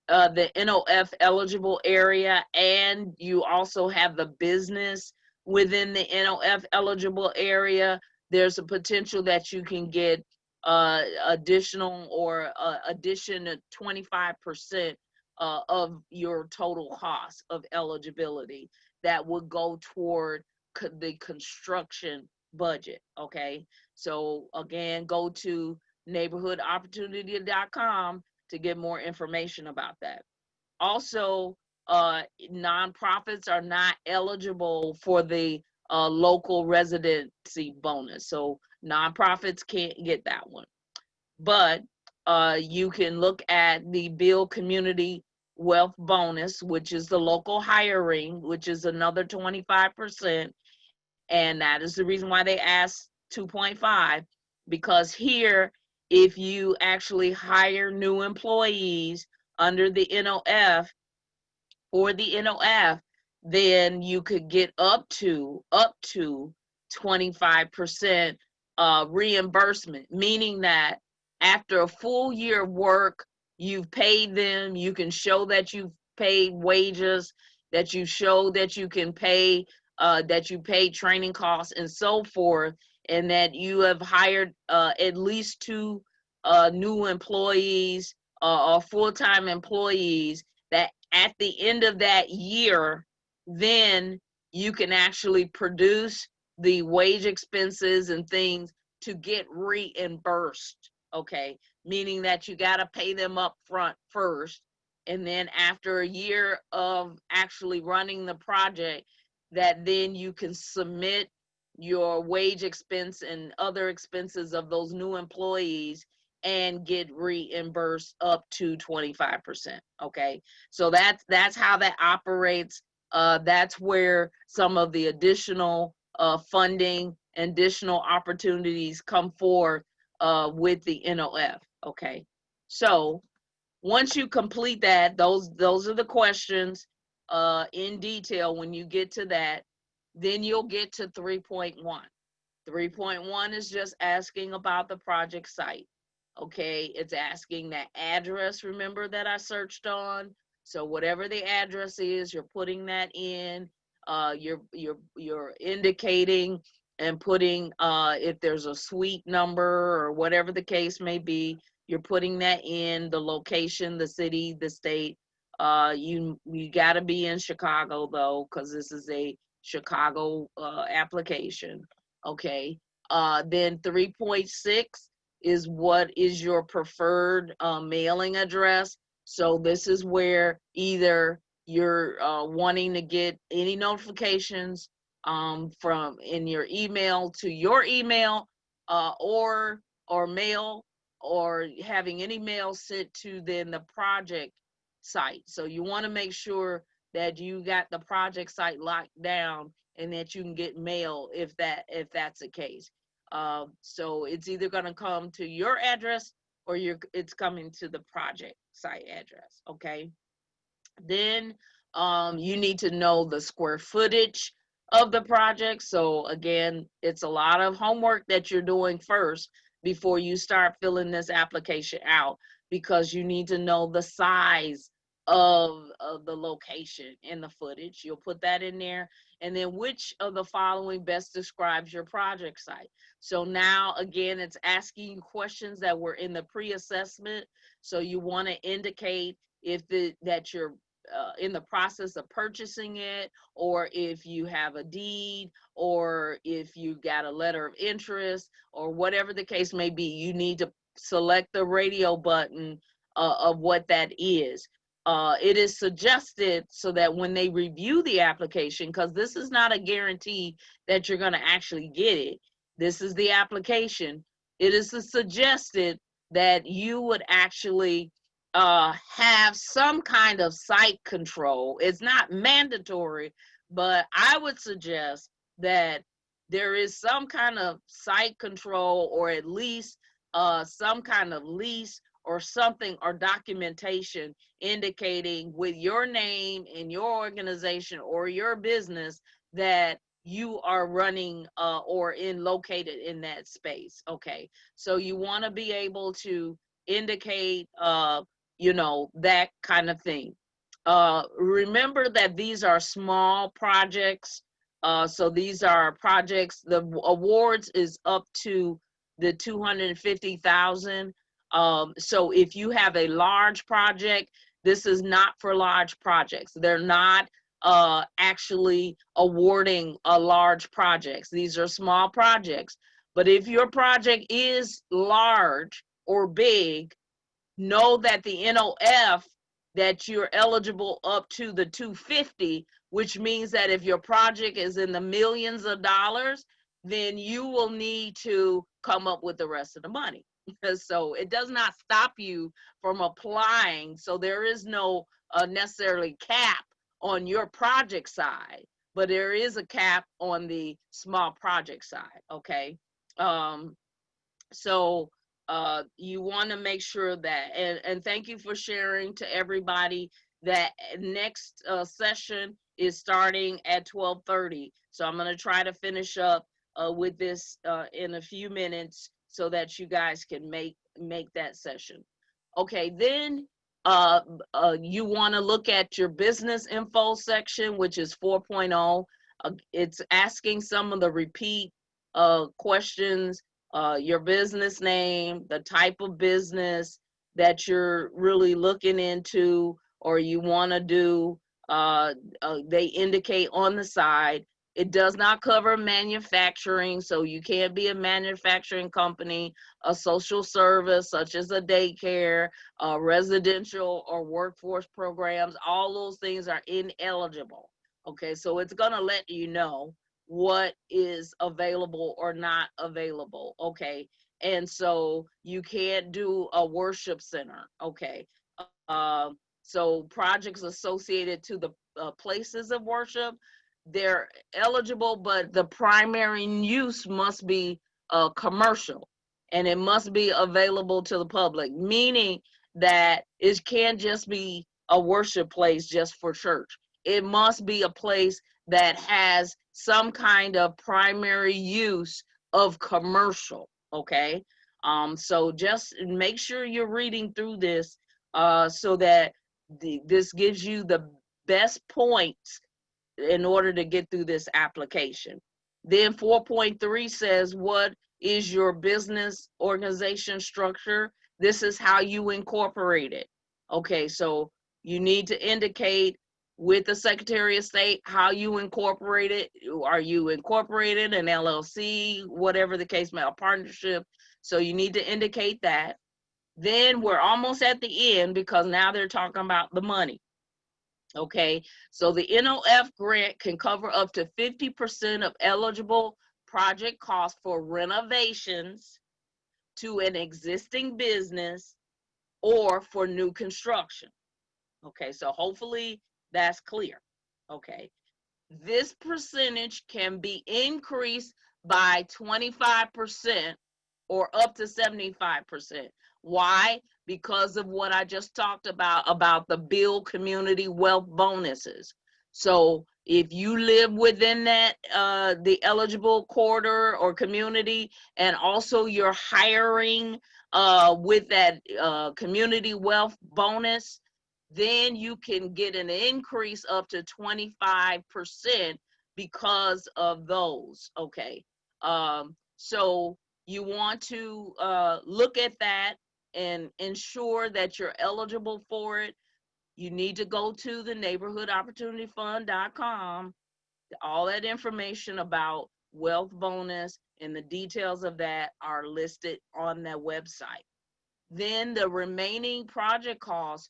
the NOF eligible area, and you also have the business within the NOF eligible area, there's a potential that you can get additional or addition of 25% of your total cost of eligibility that would go toward the construction budget, okay? So again, go to neighborhoodopportunity.com to get more information about that. Also, nonprofits are not eligible for the local residency bonus. So nonprofits can't get that one. But you can look at the Build Community Wealth Bonus, which is the local hiring, which is another 25%. And that is the reason why they asked 2.5, because here, if you actually hire new employees under the NOF or the NOF, then you could get up to 25% reimbursement, meaning that after a full year of work, you've paid them, you can show that you've paid wages, that you show that you can pay, that you paid training costs and so forth, and that you have hired at least 2 new employees or full-time employees, that at the end of that year, then you can actually produce the wage expenses and things to get reimbursed, okay? Meaning that you got to pay them up front first, and then after a year of actually running the project, that then you can submit your wage expense and other expenses of those new employees and get reimbursed up to 25%, okay? So that's how that operates. That's where some of the additional funding, additional opportunities come forth with the NOF, okay? So once you complete that, those are the questions in detail. When you get to that, then you'll get to 3.1. 3.1 is just asking about the project site. Okay, it's asking that address, remember, that I searched on. So whatever the address is, you're putting that in. You're indicating and putting if there's a suite number or whatever the case may be, you're putting that in, the location, the city, the state. You got to be in Chicago though, because this is a Chicago application. Okay. Then 3.6 is what is your preferred mailing address. So this is where either you're wanting to get any notifications from in your email to your email, or mail, or having any mail sent to then the project site. So you want to make sure that you got the project site locked down and that you can get mail if that's the case. So it's either going to come to your address or it's coming to the project site address. Okay. Then you need to know the square footage of the project. So again, it's a lot of homework that you're doing first before you start filling this application out, because you need to know the size of the location and the footage. You'll put that in there. And then which of the following best describes your project site. So now again, it's asking you questions that were in the pre-assessment. So you want to indicate if that you're in the process of purchasing it, or if you have a deed, or if you got a letter of interest, or whatever the case may be. You need to select the radio button of what that is. It is suggested so that when they review the application, because this is not a guarantee that you're going to actually get it, this is the application, it is suggested that you would actually have some kind of site control. It's not mandatory, but I would suggest that there is some kind of site control, or at least some kind of lease or something, or documentation indicating with your name and your organization or your business that you are running or located in that space. Okay, so you want to be able to indicate that kind of thing. Remember that these are small projects. So these are projects, the awards is up to the 250,000. So if you have a large project, this is not for large projects. They're not actually awarding large projects. These are small projects. But if your project is large or big, know that the NOF, that you're eligible up to the 250, which means that if your project is in the millions of dollars, then you will need to come up with the rest of the money. So it does not stop you from applying. So there is no necessarily cap on your project side, but there is a cap on the small project side. Okay. So you want to make sure that, and thank you for sharing to everybody that next session is starting at 12:30. So I'm going to try to finish up with this in a few minutes so that you guys can make that session. Okay, then you want to look at your business info section, which is 4.0. It's asking some of the repeat questions. Your business name, the type of business that you're really looking into or you want to do. They indicate on the side. It does not cover manufacturing, so you can't be a manufacturing company, a social service such as a daycare, residential or workforce programs. All those things are ineligible. Okay, so it's going to let you know what is available or not available. Okay, and so you can't do a worship center. Okay, so projects associated to the places of worship, they're eligible, but the primary use must be commercial, and it must be available to the public, meaning that it can't just be a worship place just for church. It must be a place that has some kind of primary use of commercial. Okay, so just make sure you're reading through this so that this gives you the best points in order to get through this application. Then 4.3 says, what is your business organization structure? This is how you incorporate it. Okay, so you need to indicate with the Secretary of State, how you incorporate it. Are you incorporated, an LLC, whatever the case may be, a partnership? So you need to indicate that. Then we're almost at the end because now they're talking about the money. Okay, so the NOF grant can cover up to 50% of eligible project costs for renovations to an existing business or for new construction. Okay, so hopefully that's clear. Okay, this percentage can be increased by 25% or up to 75%. Why? Because of what I just talked about the build community wealth bonuses. So if you live within that, the eligible quarter or community, and also you're hiring with that community wealth bonus, then you can get an increase up to 25% because of those. Okay. So you want to look at that and ensure that you're eligible for it. You need to go to the neighborhoodopportunityfund.com. All that information about wealth bonus and the details of that are listed on that website. Then the remaining project costs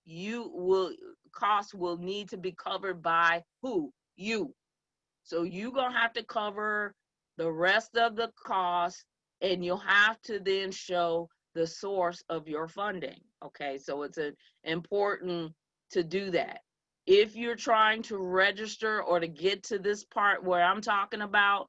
will need to be covered by who? You. So you're gonna have to cover the rest of the costs, and you'll have to then show the source of your funding. Okay, so it's important to do that. If you're trying to register or to get to this part where I'm talking about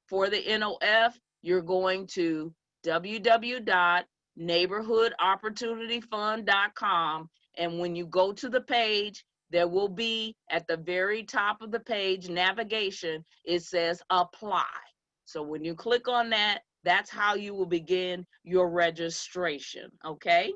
for the NOF, you're going to www.neighborhoodopportunityfund.com, and when you go to the page, there will be at the very top of the page, navigation, it says apply. So when you click on that, that's how you will begin your registration, okay?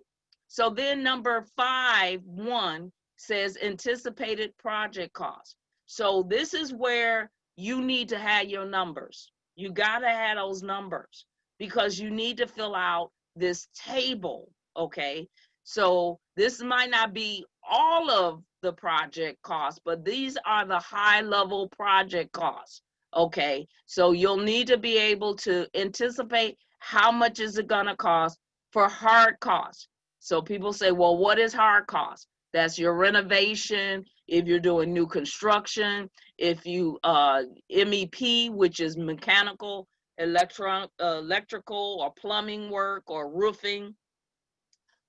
So then number 5.1 says anticipated project costs. So this is where you need to have your numbers. You gotta have those numbers because you need to fill out this table, okay? So this might not be all of the project costs, but these are the high level project costs, okay? So you'll need to be able to anticipate how much is it gonna cost for hard costs. So people say, well, what is hard cost? That's your renovation, if you're doing new construction, if you MEP, which is mechanical, electrical or plumbing work or roofing,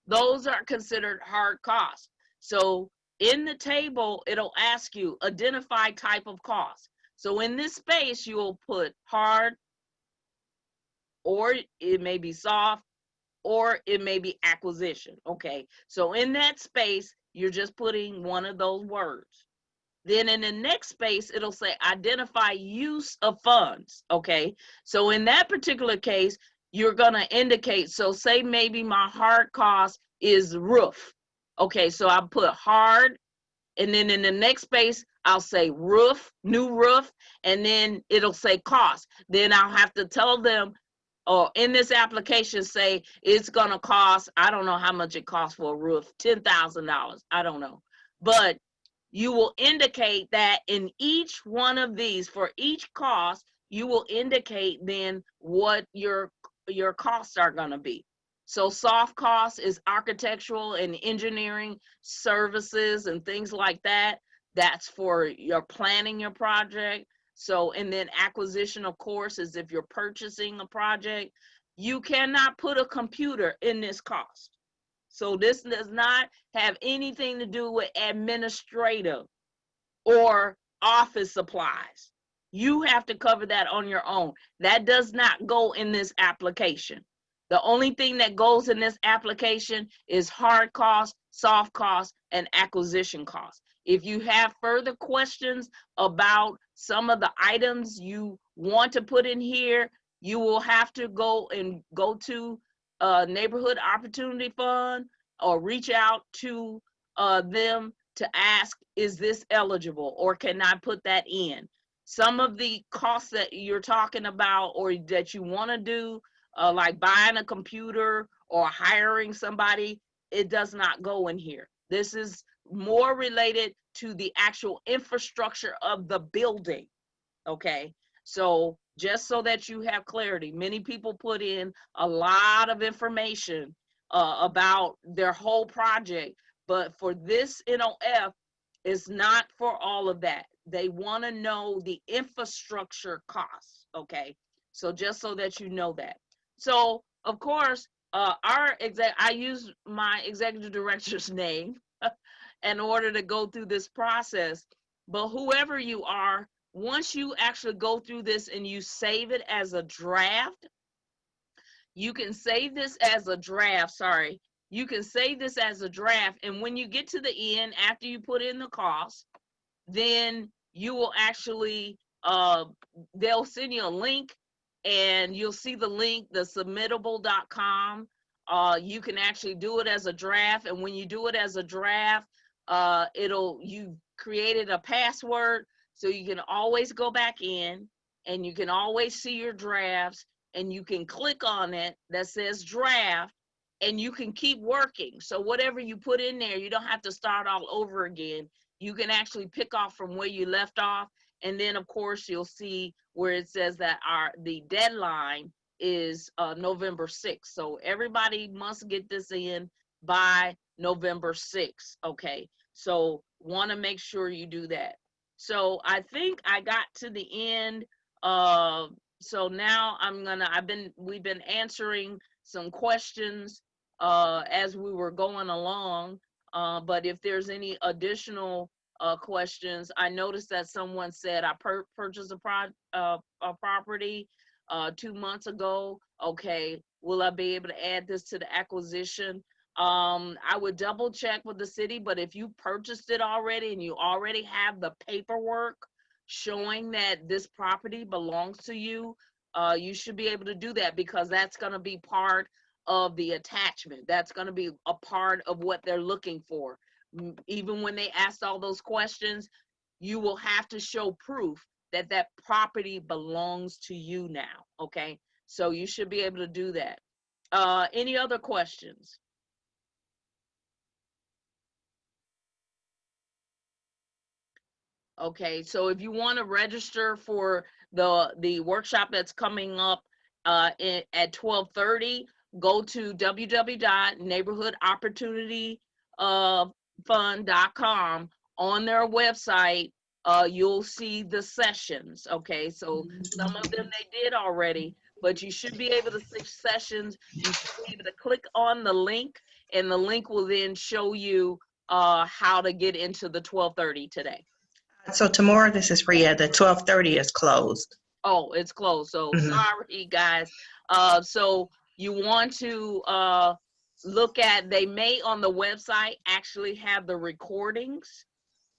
those are considered hard costs. So in the table, it'll ask you identify type of cost. So in this space, you'll put hard, or it may be soft, or it may be acquisition. Okay, so in that space, you're just putting one of those words. Then in the next space, it'll say identify use of funds. Okay, so in that particular case, you're gonna indicate, so say maybe my hard cost is roof. Okay, so I put hard, and then in the next space, I'll say roof, new roof, and then it'll say cost. Then I'll have to tell them, or in this application, say it's gonna cost, I don't know how much it costs for a roof, $10,000, I don't know. But you will indicate that in each one of these, for each cost, you will indicate then what your costs are gonna be. So soft costs is architectural and engineering services and things like that. That's for your planning your project. So, and then acquisition, of course, is if you're purchasing a project. You cannot put a computer in this cost. So this does not have anything to do with administrative or office supplies. You have to cover that on your own. That does not go in this application. The only thing that goes in this application is hard costs, soft costs, and acquisition costs. If you have further questions about some of the items you want to put in here, you will have to go to Neighborhood Opportunity Fund or reach out to them to ask, is this eligible or can I put that in? Some of the costs that you're talking about or that you want to do, like buying a computer or hiring somebody, it does not go in here. This is more related to the actual infrastructure of the building. Okay, so just so that you have clarity, many people put in a lot of information about their whole project, but for this NOF, it's not for all of that. They want to know the infrastructure costs. Okay, so just so that you know that. So of course, I use my executive director's name in order to go through this process. But whoever you are, once you actually go through this and you save it as a draft, you can save this as a draft, sorry. You can save this as a draft, and when you get to the end, after you put in the cost, then you will actually, they'll send you a link, and you'll see the link, the submittable.com. You can actually do it as a draft, and when you do it as a draft, you created a password, so you can always go back in, and you can always see your drafts, and you can click on it that says draft, and you can keep working. So whatever you put in there, you don't have to start all over again. You can actually pick off from where you left off. And then of course you'll see where it says that the deadline is November 6th. So everybody must get this in by November 6th. Okay, so want to make sure you do that. So I think I got to the end. So now we've been answering some questions as we were going along. But if there's any additional questions, I noticed that someone said I purchased a property 2 months ago. Okay, will I be able to add this to the acquisition? I would double check with the city, but if you purchased it already and you already have the paperwork showing that this property belongs to you, you should be able to do that, because that's going to be part of the attachment. That's going to be a part of what they're looking for. Even when they asked all those questions, you will have to show proof that that property belongs to you now. Okay, so you should be able to do that. Any other questions? Okay, so if you want to register for the workshop that's coming up at 12:30, go to www.neighborhoodopportunityfund.com. On their website, you'll see the sessions. Okay, so some of them they did already, but you should be able to see sessions. You should be able to click on the link, and the link will then show you how to get into the 12:30 today. So tomorrow, this is Rhea, the 12:30 is closed. Oh, it's closed. So sorry, guys. So you want to look at, they may on the website actually have the recordings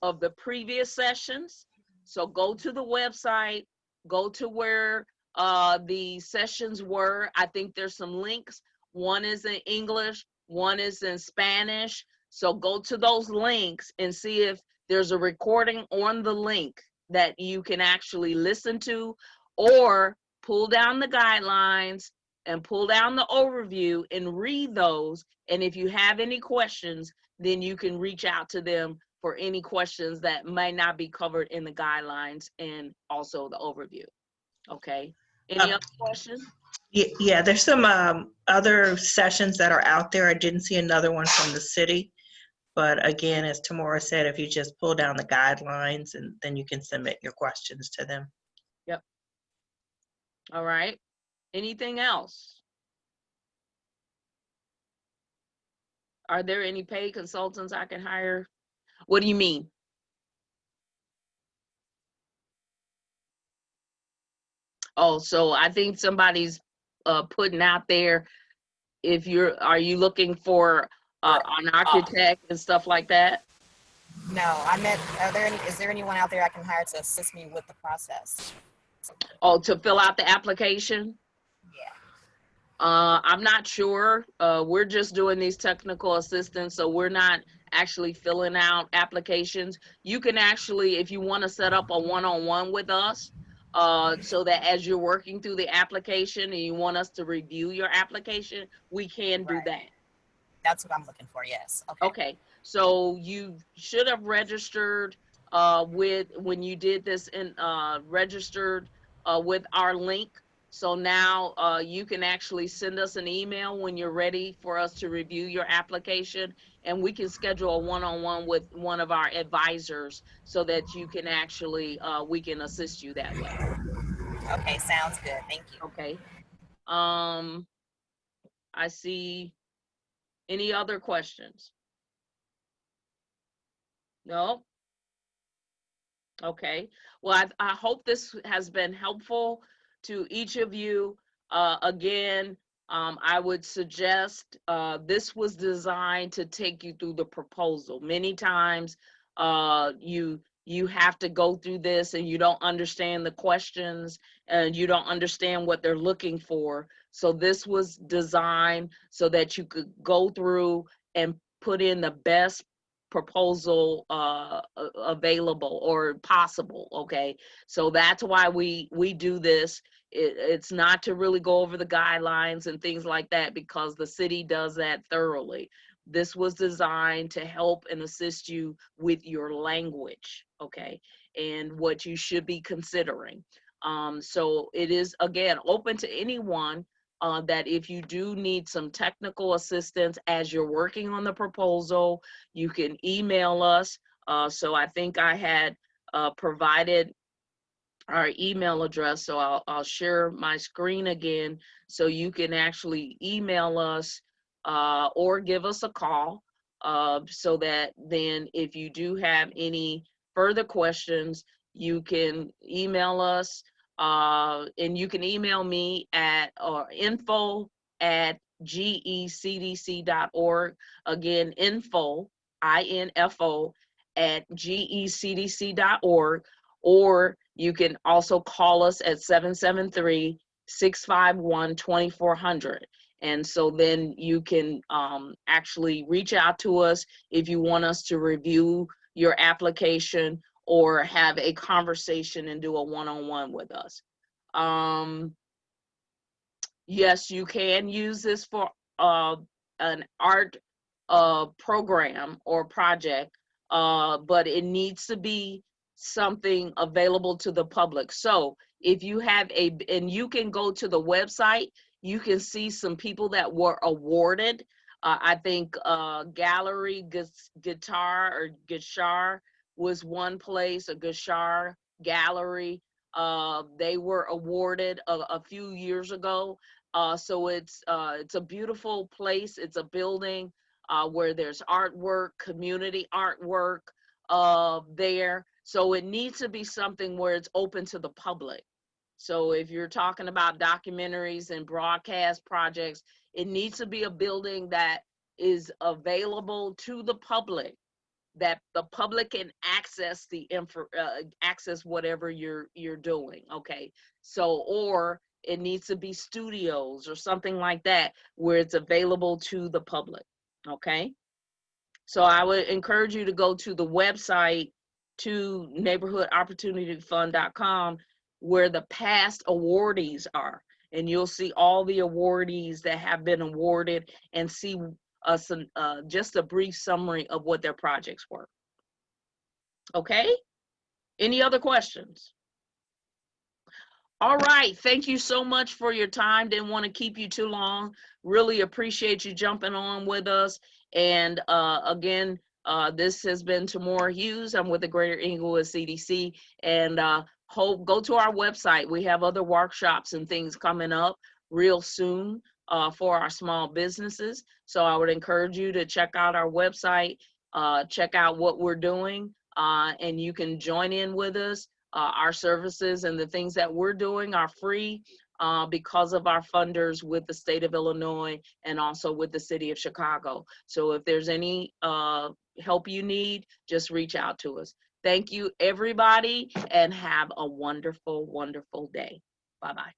of the previous sessions. So go to the website, go to where the sessions were. I think there's some links. One is in English, one is in Spanish. So go to those links and see if there's a recording on the link that you can actually listen to, or pull down the guidelines and pull down the overview and read those. And if you have any questions, then you can reach out to them for any questions that might not be covered in the guidelines and also the overview. Okay, any other questions? Yeah, there's some other sessions that are out there. I didn't see another one from the city. But again, as Tamora said, if you just pull down the guidelines, and then you can submit your questions to them. Yep. All right. Anything else? Are there any paid consultants I can hire? What do you mean? Oh, so I think somebody's putting out there, are you looking for an architect and stuff like that? No, I meant, is there anyone out there I can hire to assist me with the process? Oh, to fill out the application? Yeah. I'm not sure. We're just doing these technical assistants, so we're not actually filling out applications. You can actually, if you want to set up a one-on-one with us, so that as you're working through the application and you want us to review your application, we can do that. That's what I'm looking for. Yes. Okay. Okay, so you should have registered when you did this and registered with our link. So now you can actually send us an email when you're ready for us to review your application, and we can schedule a one-on-one with one of our advisors so that you can actually we can assist you that way. Okay. Sounds good. Thank you. Okay. I see. Any other questions? No? Okay. Well, I hope this has been helpful to each of you. Again, I would suggest this was designed to take you through the proposal. Many times you have to go through this and you don't understand the questions and you don't understand what they're looking for. So this was designed so that you could go through and put in the best proposal available or possible. Okay, so that's why we do this. It's not to really go over the guidelines and things like that, because the city does that thoroughly. This was designed to help and assist you with your language, okay, and what you should be considering. So it is, again, open to anyone that if you do need some technical assistance as you're working on the proposal, you can email us. So I think I had provided our email address, so I'll share my screen again so you can actually email us or give us a call, so that then if you do have any further questions, you can email us, and you can email me at info@gecdc.org. Again, info, info @gecdc.org, or you can also call us at 773-651-2400. And so then you can actually reach out to us if you want us to review your application or have a conversation and do a one-on-one with us. Yes, you can use this for an art program or project, but it needs to be something available to the public. So if you have and you can go to the website, you can see some people that were awarded. I think Gallery Guitar or Guitar was one place, a Guitar Gallery. They were awarded a few years ago. So it's a beautiful place. It's a building where there's artwork, community artwork there. So it needs to be something where it's open to the public. So if you're talking about documentaries and broadcast projects, it needs to be a building that is available to the public, that the public can access access whatever you're doing. Okay, so or it needs to be studios or something like that where it's available to the public. Okay, so I would encourage you to go to the website, to neighborhoodopportunityfund.com, where the past awardees are, and you'll see all the awardees that have been awarded and see just a brief summary of what their projects were. Okay, any other questions? All right, thank you so much for your time. Didn't want to keep you too long. Really appreciate you jumping on with us. And again, this has been Tamora Hughes. I'm with the Greater Inglewood CDC, and go to our website. We have other workshops and things coming up real soon for our small businesses. So I would encourage you to check out our website, check out what we're doing, and you can join in with us. Our services and the things that we're doing are free because of our funders with the state of Illinois and also with the city of Chicago. So if there's any help you need, just reach out to us. Thank you, everybody, and have a wonderful, wonderful day. Bye-bye.